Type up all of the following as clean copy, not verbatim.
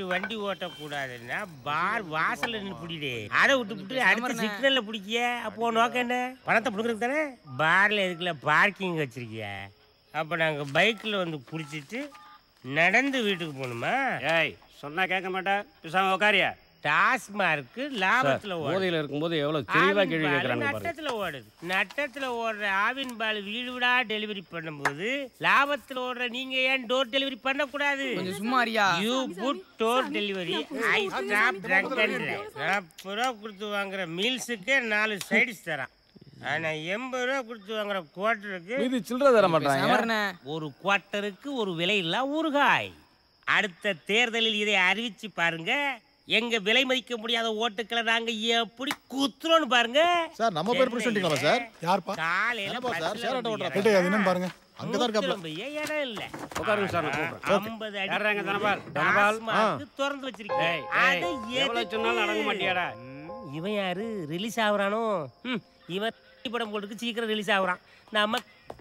வண்டி ஓட்டக்கூடாதுன்னா பார் வாசல்ல நின்று பிடிடு. அதை விட்டு அடுத்த சிக்னல்ல பிடிக்கிய. அப்போ நோக்க என்ன? பணத்தை பிடிக்கிறது தானே. பார்ல எதுக்குல பார்க்கிங் வச்சிருக்கிய? அப்ப நாங்க பைக்ல வந்து குடிச்சிட்டு நடந்து வீட்டுக்கு போகணுமா? ஏய் சொன்னா கேட்க மாட்டேன், பேசாம உட்காரியா. டாஸ்மார்க்கு லாபத்துல போதையில இருக்கும்போது எவ்வளவு தெளிவா கேள்வி கேட்கறாங்க. நட்டத்துல ஓடுது. நட்டத்துல ஓடுற ஆவின் பால் வீடு வீடா டெலிவரி பண்ணும்போது லாபத்துல ஓடுற நீங்க ஏன் டோர் டெலிவரி பண்ணக்கூடாது? சும்மாரியா you put door delivery. I stop drunk and drive. 40 ரூபா கொடுத்து வாங்குற மீல்ஸுக்கு 4 சைட்ஸ் தரான். ஆனா 80 ரூபா கொடுத்து வாங்குற குவார்டருக்கு இது சில்லறை தர மாட்டாங்க. ஒரு குவார்டருக்கு ஒரு விலை இல்ல ஊறுகாய். அடுத்த தேர்தலில் இதை அறிவிச்சு பாருங்க. எங்க விலை மதிக்க முடியாத ஓட்டுக்களை நாங்க எப்படி குத்துறோம்னு பாருங்க. சார் நம்ம பேர் பிடிச்சிட்டீங்களா சார்? யார்ப்பா? காலையில சார் ஷேர் ஆட்டோ ஓட்டற. கேட்டே அது என்னன்னு பாருங்க. அங்க தான் இருக்காப்ல. இடம் இல்ல. உட்காருங்க சார், நான் கூப்பிடுறேன். 50 அடி யாரங்க தனபால் திறந்து வச்சிருக்கீங்க. அது எவ்வளவு சொன்னாலும் அடங்க மாட்டியாடா. இவன் யாரு ரிலீஸ் ஆகுறானோ? இவன் படம் போட்டுக்கு சீக்கிரம் ரிலீஸ் ஆகுறான். நம்ம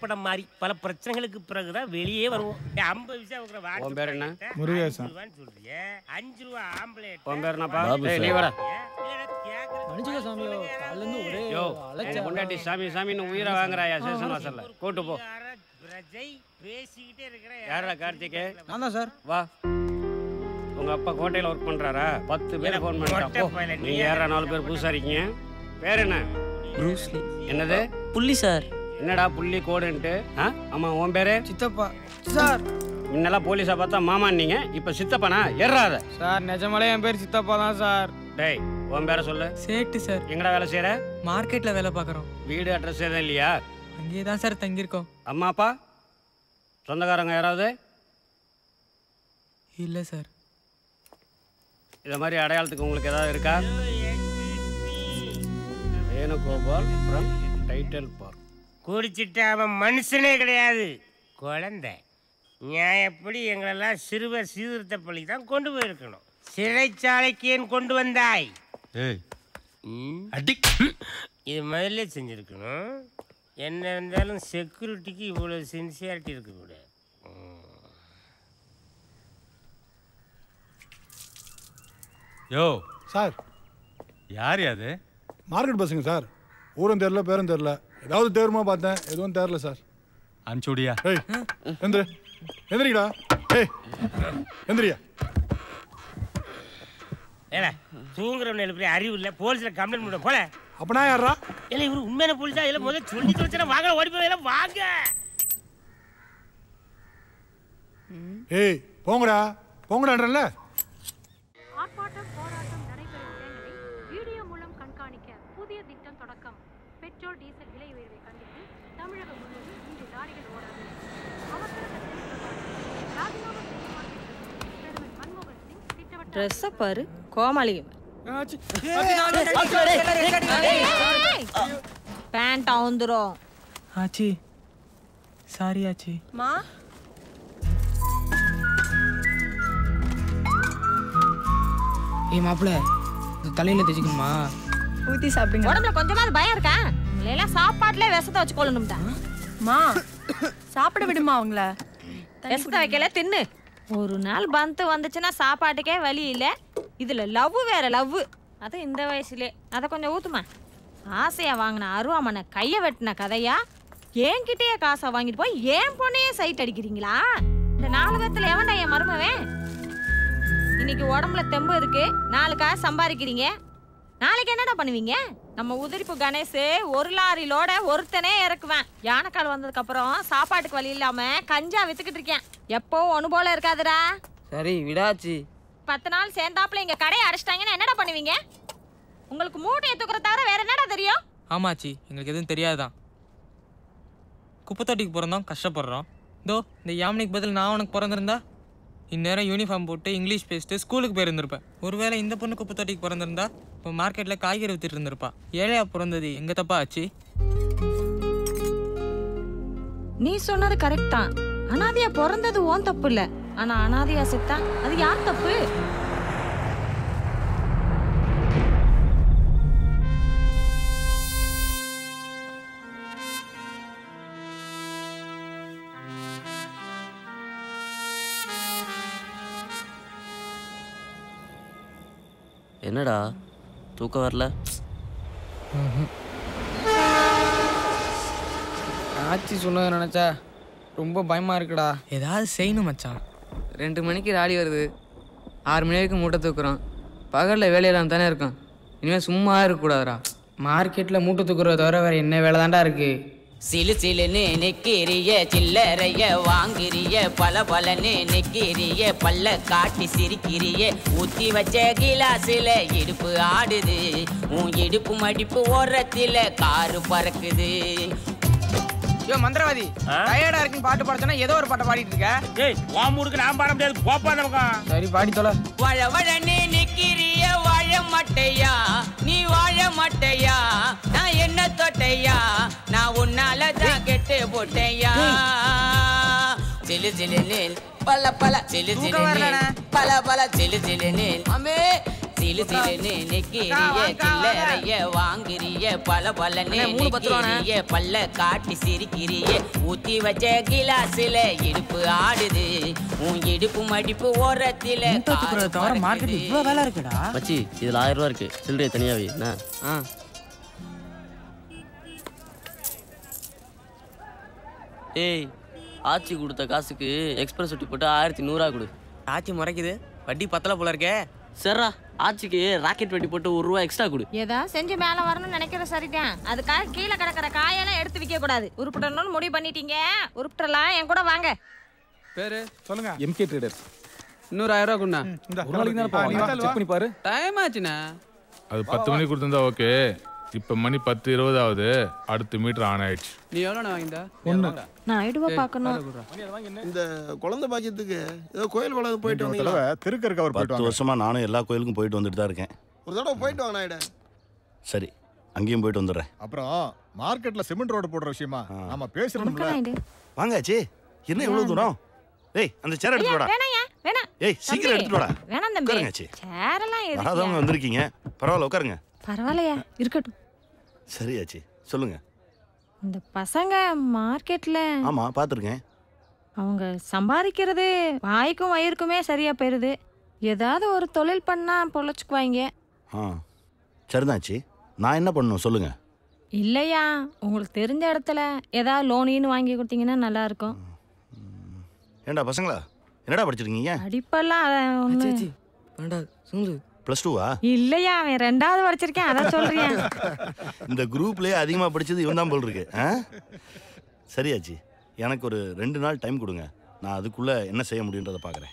படம் மாதிரி பல பிரச்சனைகளுக்கு பிறகுதான் வெளியே வருவோம். 50 விஷயம். உன் பேர் என்ன? முருகேசன். 5 ரூபா ஆம்பளேட். உன் பேர் என்னப்பா? நீ வாடா. மனுஷங்க சாமியோ கால்ல இருந்து ஒரே அலச்ச முன்னாடி சாமி சாமின்னு உயிரை வாங்குறாயா ஸ்டேஷன் வாசல்ல. கூட்டு போ. பேசிக்கிட்டே இருக்கிற யாரா கார்த்திக்? நான் தான் சார். வா. உங்க அப்பா கோட்டையில ஒர்க் பண்றாரா? 10 பேர் ஃபோன் பண்ணிட்டான். நீங்க யாரா 4 பேர் புதுசா இருக்கீங்க? பேர் என்ன? ப்ரூஸ்லி. என்னது? புள்ளி சார். என்னடா புள்ளி கோடுன்ட்டு? ஆமா உன் பேரு? சித்தப்பா சார். முன்னெல்லாம் போலீஸா பார்த்தா மாமான்னீங்க, இப்ப சித்தப்பனா? ஏறாத சார் நிஜமாலே என் பேர் சித்தப்பா தான் சார். டேய் உன் பேரை சொல்லு. சேட்டு சார். எங்கடா வேலை செய்யற? மார்க்கெட்ல வேலை பார்க்குறோம். வீடு அட்ரஸ் எதுவும் இல்லையா? அங்கேயே தான் சார் தங்கியிருக்கோம். அம்மா அப்பா சொந்தக்காரங்க யாராவது? இல்லை சார். இதை மாதிரி அடையாளத்துக்கு உங்களுக்கு ஏதாவது இருக்கா? Venugopal from title park. குடிச்சிட்டு அவன் மனுஷனே கிடையாது, குழந்தை. நியாயப்படி எங்களெல்லாம் சிறுவர் சீர்திருத்த பள்ளி தான் கொண்டு போயிருக்கணும். சிறைச்சாலைக்கு ஏன் கொண்டு வந்தாய்? இது முதல்ல செஞ்சிருக்கணும். என்ன இருந்தாலும் செக்யூரிட்டிக்கு இவ்வளவு சின்சியாரிட்டி இருக்கக்கூடாது. யோ சார் யார் அது? மார்க்கெட் பஸ்ஸுங்க சார். ஊரும் தெரியல பேரும் தெரியல. ஏதாவது தேருமா பார்த்தேன், எதுவும் தெரியல சார். அனுப்பிச்சுடியா? ஏய் எந்திரி, எந்திரிக்கடா. ஏய் எந்திரியா. ஏடா தூங்குறவன் எழுப்பி அறிவு இல்லை, போலீஸில் கம்ப்ளைண்ட் பண்ண போல. அப்பனா யாரா? இல்லை இவரு உண்மையான போலீஸா? இல்லை முதல்ல சொல்லி தொலைச்சா வாங்க, ஓடி போய் வாங்க. ஏய் போங்கடா போங்கடான்றல. ஆர்ப்பாட்டம் போராட்டம் நடைபெறும் இடங்களை வீடியோ மூலம் கண்காணிக்க புதிய திட்டம் தொடக்கம். பெட்ரோல் டீசல் விலை உயர்வை கண்டித்து தமிழகம் முழுவதும் இன்று லாரிகள் ஓடாது. அவசர ராஜினாமா செய்யுமாறு பிரதமர் மன்மோகன் சிங் திட்டவட்ட ட்ரெஸ்ஸை பாரு கோமாளி. பேண்ட் அவுந்துரும். ஆச்சி சாரி ஆச்சி. மா ஏய் மாப்பிள்ள தலையில தேய்ச்சிக்கணுமா? ஊத்தி சாப்பிடுங்க. உடம்புல கொஞ்சமாவது பயம் இருக்கா? எல்லாம் சாப்பாட்டுல விஷத்தை வச்சு கொள்ளணும்டா. மா சாப்பிட விடுமா அவங்கள? விஷத்தை வைக்கல தின்னு. ஒரு நாள் பந்து வந்துச்சுன்னா சாப்பாட்டுக்கே வழி இல்லை. இதுல லவ் வேற லவ். அது இந்த வயசுலே. அதை கொஞ்சம் ஊத்துமா. ஆசையா வாங்கின அருவாமனை கையை வெட்டின கதையா? என்கிட்டயே காசை வாங்கிட்டு போய் ஏன் பொண்ணையே சைட் அடிக்கிறீங்களா? இந்த 4 பேத்துல எவன்டா என் மருமவன்? இன்னைக்கு உடம்புல தெம்பு இருக்கு, 4 காசு சம்பாதிக்கிறீங்க. நாளைக்கு என்னடா பண்ணுவீங்க? நம்ம உதிரிப்பு கணேஷ் 1 லாரிலோட ஒருத்தனே இறக்குவேன். யானைக்கால் வந்ததுக்கு அப்புறம் சாப்பாட்டுக்கு வழி இல்லாம கஞ்சா வித்துக்கிட்டு இருக்கேன். எப்போ ஒண்ணு போல இருக்காதுடா. சரி விடாச்சி. 10 நாள் சேர்ந்தாப்புல எங்க கடையை அடைச்சிட்டாங்கன்னா என்னடா பண்ணுவீங்க? உங்களுக்கு மூட்டையை தூக்குற தவிர வேற என்னடா தெரியும்? ஆமாச்சி எங்களுக்கு எதுவும் தெரியாதான். குப்பத்தொட்டிக்கு பிறந்தோம், கஷ்டப்படுறோம். இதோ இந்த யாமினிக்கு பதில் நான் உனக்கு பிறந்திருந்தா இந்நேரம் யூனிஃபார்ம் போட்டு இங்கிலீஷ் பேசிட்டு ஸ்கூலுக்கு போயிருந்திருப்பேன். ஒருவேளை இந்த பொண்ணு குப்பத்தொட்டிக்கு பிறந்திருந்தா இப்போ மார்க்கெட்டில் காய்கறி வித்துட்டு இருந்திருப்பா. ஏழையா பிறந்தது எங்க தப்பா ஆச்சு? நீ சொன்னது கரெக்ட் தான். அனாதையா பிறந்தது ஓன் தப்பு இல்ல. ஆனா அனாதையா செத்தா அது யார் தப்பு? என்னடா தூக்கம் வரல? ஆச்சி சொன்னதை நினச்சா ரொம்ப பயமாக இருக்குடா. ஏதாவது செய்யணும் மச்சான். 2 மணிக்கு ராடி வருது, 6 மணி வரைக்கும் மூட்டை தூக்குறோம். பகலில் வேலையெல்லாம் தானே இருக்கும். இனிமேல் சும்மா இருக்கக்கூடாதுடா. மார்க்கெட்டில் மூட்டை தூக்குறத தவிர வேறு என்ன வேலை தான்டா இருக்குது? சிலு சிலுன்னு நிக்கிறிய சில்லறைய வாங்கிறிய பல பலன்னு நிக்கிறிய பல்ல காட்டி சிரிக்கிறிய ஊத்தி வச்ச கிலாசில இடுப்பு ஆடுது உன் இடுப்பு மடிப்பு ஓரத்தில காரு பறக்குது. ஐயோ மந்திரவாதி, டயர்டா இருக்குன்னு பாட்டு பாடுச்சனா ஏதோ ஒரு பாட்டை பாடிட்டு இருக்க. டேய் வாமுருக்கு நான் பாட முடியாது, போப்பா அந்த பக்கம். சரி பாடி தொலை. வள வளன்னு நிக்கிறிய வாழ மாட்டையா நீ வாழ மாட்டையா நான் என்ன தொட்டையா நான் உன்னால தான் கெட்டு போட்டையா. சிலு சிலுன்னு பல பல சிலு சிலுன்னு பல பல சிலு சிலுன்னு அம்மே சிலு சிலுன்னு நிக்கிறிய சில்லறைய வாங்கிறிய பல பலன்னு நிக்கிறிய பல்ல காட்டி சிரிக்கிறிய ஊத்தி வச்ச கிலாசில இடுப்பு ஆடுது உன் இடுப்பு மடிப்பு ஓரத்தில தவிர மார்க்கெட் இவ்வளோ வேலை இருக்குடா. மச்சி இதில் 1000 ரூபா இருக்கு, சில்லறையை தனியாவே என்ன? ஏய் ஆச்சி கொடுத்த காசுக்கு எக்ஸ்பிரஸ் ஒட்டி போட்டு 1100 கொடு. ஆச்சி முறைக்குது, வட்டி பத்தல போல இருக்கே. சரிடா, ஆச்சிக்கு ராக்கெட் வெட்டி போட்டு 1 ரூபா எக்ஸ்ட்ரா கொடு. ஏதாவது செஞ்சு மேல வரணும்னு நினைக்கிற சரிதான். அதுக்காக கீழே கிடக்கிற காயெல்லாம் எடுத்து விற்க கூடாது. உருப்பிடணும்னு முடிவு பண்ணிட்டீங்க, உருப்பிடலாம். என் கூட வாங்க. பேரு சொல்லுங்க. MK traders. இன்னொரு 1000 ரூபா கொண்டா. ஒரு நாளைக்கு தானே போவாங்க, செக் பண்ணி பாரு. டைம் ஆச்சுண்ணா. அது 10 மணிக்கு கொடுத்துருந்தா ஓகே. இப்போ மணி 10:20 ஆகுது. அடுத்த மீட்டர் ஆன் ஆயிடுச்சு. நீ எவ்வளோ வாங்கிட்டா? 1. நான் ஐடுவா பார்க்கணும். இந்த குழந்தை பாக்கியத்துக்கு ஏதோ கோயில் வளர்ந்து போயிட்டு வந்தீங்களா? திருக்கருக்கு அவர் 10 வருஷமா நானும் எல்லா கோயிலுக்கும் போயிட்டு வந்துட்டு தான் இருக்கேன். ஒரு தடவை போயிட்டு வாங்க நாயிட. சரி, அங்கேயும் போயிட்டு வந்துடுறேன். அப்புறம் மார்க்கெட்ல சிமெண்ட் ரோடு போடுற விஷயமா நாம பேசுறோம்ல. வாங்காச்சு. என்ன இவ்வளவு தூரம்? ஏய் அந்த சேர் எடுத்து வாடா. வேணாம். ஏய் சீக்கிரம் எடுத்து வாடா. வேணாம் தம்பி. உட்காருங்கச்சி. சேரெல்லாம் எதுக்கு? வராதவங்க வந்திருக்கீங்க. பரவாயில்ல உட்காருங்க. பரவாயில்லையா, இருக்கட்டும். சரியாச்சு, சொல்லுங்க. இந்த பசங்க மார்க்கெட்ல ஆமா பாத்துருக்கேன். அவங்க சம்பாதிக்கிறது வாய்க்கும் வயிறுக்குமே சரியா போயிருது. ஏதாவது ஒரு தொழில் பண்ணா பொழைச்சுக்குவாங்க. சரிதாச்சு. நான் என்ன பண்ணணும் சொல்லுங்க. இல்லையா, உங்களுக்கு தெரிஞ்ச இடத்துல ஏதாவது லோனின்னு வாங்கி கொடுத்தீங்கன்னா நல்லா இருக்கும். ஏண்டா பசங்களா, என்னடா படிச்சிருக்கீங்க? படிப்பெல்லாம் +2வா? இல்லையா, அவன் 2வது படிச்சிருக்கேன், அதான் சொல்றேன். இந்த குரூப்லயே அதிகமா படிச்சது இவன் தான் போல் இருக்கு. சரியாச்சு, எனக்கு ஒரு 2 நாள் டைம் கொடுங்க. நான் அதுக்குள்ள என்ன செய்ய முடியுன்றதை பாக்குறேன்.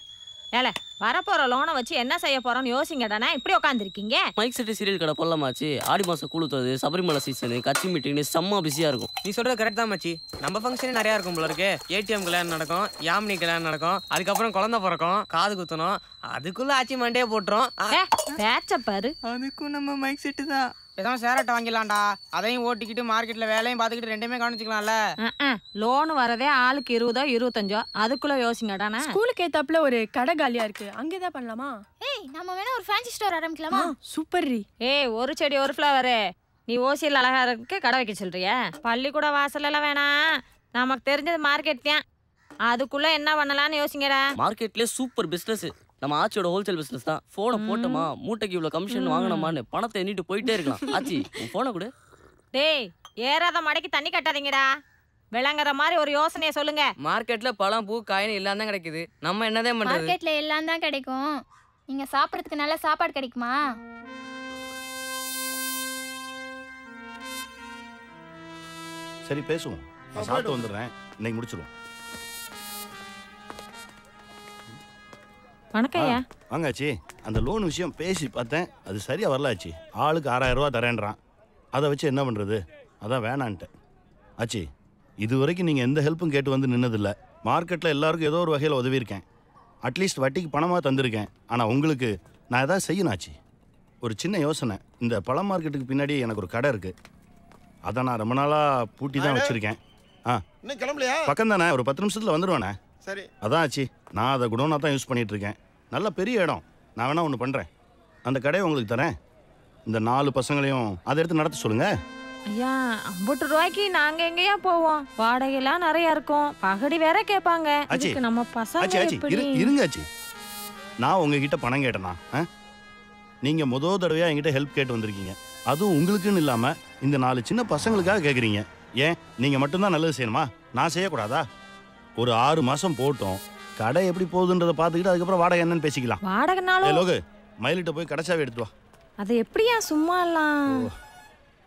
ஏல வரப்போற லோனை வச்சு என்ன செய்ய போறோம்னு யோசிங்கடானா. இப்படி உட்காந்துருக்கீங்க. மைக் செட்டு சீரியல் கடை போடலாமாச்சு. ஆடி மாதம் கூழுத்துறது, சபரிமலை சீசனு, கட்சி மீட்டிங்னு செம்ம பிஸியாக இருக்கும். நீ சொல்கிறது கரெக்ட் தான் மச்சி. நம்ம ஃபங்க்ஷனே நிறையா இருக்கும் போல இருக்கு. ஏடிஎம் கல்யாணம் நடக்கும், யாமினி கல்யாணம் நடக்கும், அதுக்கப்புறம் குழந்தை பிறக்கும், காது குத்தணும், அதுக்குள்ள ஆச்சி மண்டே போட்டுரும். பேச்ச பாரு. அதுக்கும் நம்ம மைக் செட்டு தான். ஏதாவது சேரட்டை வாங்கிடலாம்டா. அதையும் ஓட்டிக்கிட்டு மார்க்கெட்ல வேலையும் பார்த்துக்கிட்டு ரெண்டுமே கவனிச்சுக்கலாம்ல. லோன் வரதே ஆளுக்கு 20 25 அதுக்குள்ள யோசிங்கடானா. ஸ்கூலுக்கு ஏத்தாப்புல ஒரு கடை காலியா இருக்கு, அங்கேதான் பண்ணலாமா? ஏய் நம்ம வேணா ஒரு ஃபேன்சி ஸ்டோர் ஆரம்பிக்கலாமா? சூப்பர் ரீ. ஏய் ஒரு செடி ஒரு ஃப்ளவர். நீ ஓசியில் அழகா இருக்கு கடை வைக்க சொல்றியா? பள்ளிக்கூட வாசல் எல்லாம் வேணாம், நமக்கு தெரிஞ்சது மார்க்கெட் தான். அதுக்குள்ள என்ன பண்ணலாம்னு யோசிங்கடா. மார்க்கெட்லயே சூப்பர் பிசினஸ் நம்ம ஆச்சியோட ஹோல்சேல் பிசினஸ் தான். போனை போட்டோமா, மூட்டைக்கு இவ்வளவு கமிஷன் வாங்கினோமான்னு பணத்தை எண்ணிட்டு போயிட்டே இருக்கலாம். ஆச்சி போனை கொடு. டேய் ஏறாத மடைக்கு தண்ணி கட்டாதீங்கடா. விளங்குற மாதிரி ஒரு யோசனையை சொல்லுங்க. மார்க்கெட்ல பழம் பூ காயின் எல்லாம் தான் கிடைக்குது. நம்ம என்னதான் பண்றது? மார்க்கெட்ல எல்லாம் தான் கிடைக்கும். நீங்க சாப்பிடுறதுக்கு நல்ல சாப்பாடு கிடைக்குமா? சரி பேசுவோம். நான் சாப்பிட்டு வந்துடுறேன், இன்னைக்கு முடிச்சிருவோம். வணக்கம்யா. வாங்காச்சி, அந்த லோன் விஷயம் பேசி பார்த்தேன், அது சரியா வரலாச்சு. ஆளுக்கு 6000 ரூபா தரேன்றான். அதை வச்சு என்ன பண்றது? அதான் வேணான்ட்டேன். ஆச்சி, இது வரைக்கும் நீங்கள் எந்த ஹெல்ப்பும் கேட்டு வந்து நின்னதில்லை. மார்க்கெட்டில் எல்லாருக்கும் ஏதோ ஒரு வகையில் உதவியிருக்கேன். அட்லீஸ்ட் வட்டிக்கு பணமாக தந்திருக்கேன். ஆனால் உங்களுக்கு நான் எதாவது செய்யணும் ஆச்சி. ஒரு சின்ன யோசனை. இந்த பழம் மார்க்கெட்டுக்கு பின்னாடி எனக்கு ஒரு கடை இருக்குது. அதை நான் ரொம்ப நாளாக பூட்டி தான் வச்சுருக்கேன். கிளம்பலையா? பக்கம் தானே, ஒரு 10 நிமிஷத்தில் வந்துடுவேண்ணே. சரி. அதான் ஆச்சு, நான் அதை குடோனாக தான் யூஸ் பண்ணிகிட்டு இருக்கேன். நல்ல பெரிய இடம். நான் வேணா ஒன்று பண்ணுறேன், அந்த கடையை உங்களுக்கு தரேன். இந்த 4 பசங்களையும் அதை எடுத்து நடத்த சொல்லுங்கள். ஐயா 50 ரூபாய்க்கு நாங்க எங்கேயா போவோம்? வாடகைலாம் நிறைய இருக்கும், பகடி வேற கேட்பாங்க. ஆச்சி, நம்ம பசங்க ஆச்சி இருங்க ஆச்சி. நான் உங்ககிட்ட பணம் கேட்டேனா? நீங்கள் முதல் தடவையாக என்கிட்ட ஹெல்ப் கேட்டு வந்திருக்கீங்க. அதுவும் உங்களுக்குன்னு இல்லாமல் இந்த 4 சின்ன பசங்களுக்காக கேட்குறீங்க. ஏன் நீங்கள் மட்டும்தான் நல்லது செய்யணுமா? நான் செய்யக்கூடாதா? ஒரு 6 மாதம் போட்டோம், கடை எப்படி போகுதுன்றதை பார்த்துக்கிட்டு அதுக்கப்புறம் வாடகை என்னன்னு பேசிக்கலாம். வாடகைனாலும் லோகு மயிலிட்ட போய் கடைச்சாவே எடுத்து வா. அதை எப்படியா சும்மா எல்லாம்?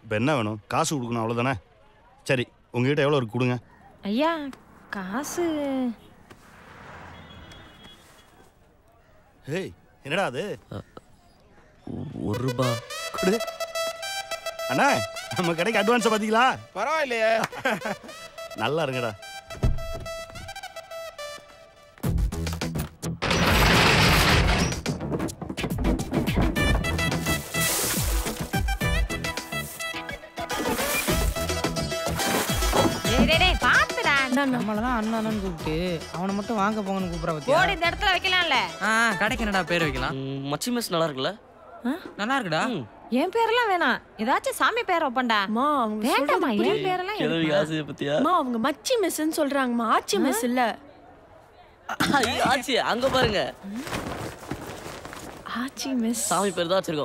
இப்போ என்ன வேணும்? காசு கொடுக்கணும், அவ்வளோதானே? சரி, உங்ககிட்ட எவ்வளோ இருக்கு கொடுங்க. ஐயா காசு ஹேய், என்னடா அது? ₹1 கொடு. அண்ணா, நம்ம கடைக்கு அட்வான்ஸை பார்த்தீங்களா? பரவாயில்லையே. நல்லா இருங்கடா. நம்மளதான் அண்ணான்னு கூப்பிட்டு அவனை மட்டும் வாங்க போங்கன்னு கூப்பிட பத்தியா? போடு இந்த இடத்துல வைக்கலாம்ல. கடைக்கு என்னடா பேர் வைக்கலாம்? மச்சி மெஸ் நல்லா இருக்குல்ல? நல்லா இருக்குடா. என் பேரெல்லாம் வேணாம், ஏதாச்சும் சாமி பேரை வைப்பண்டா. வேண்டாமா, என் பேரெல்லாம் அவங்க மச்சி மெஸ்ன்னு சொல்றாங்கம்மா, ஆச்சி மெஸ் இல்ல. ஆச்சி அங்க பாருங்க, ஆச்சி மெஸ் சாமி பேர் தான் வச்சிருக்கோம்.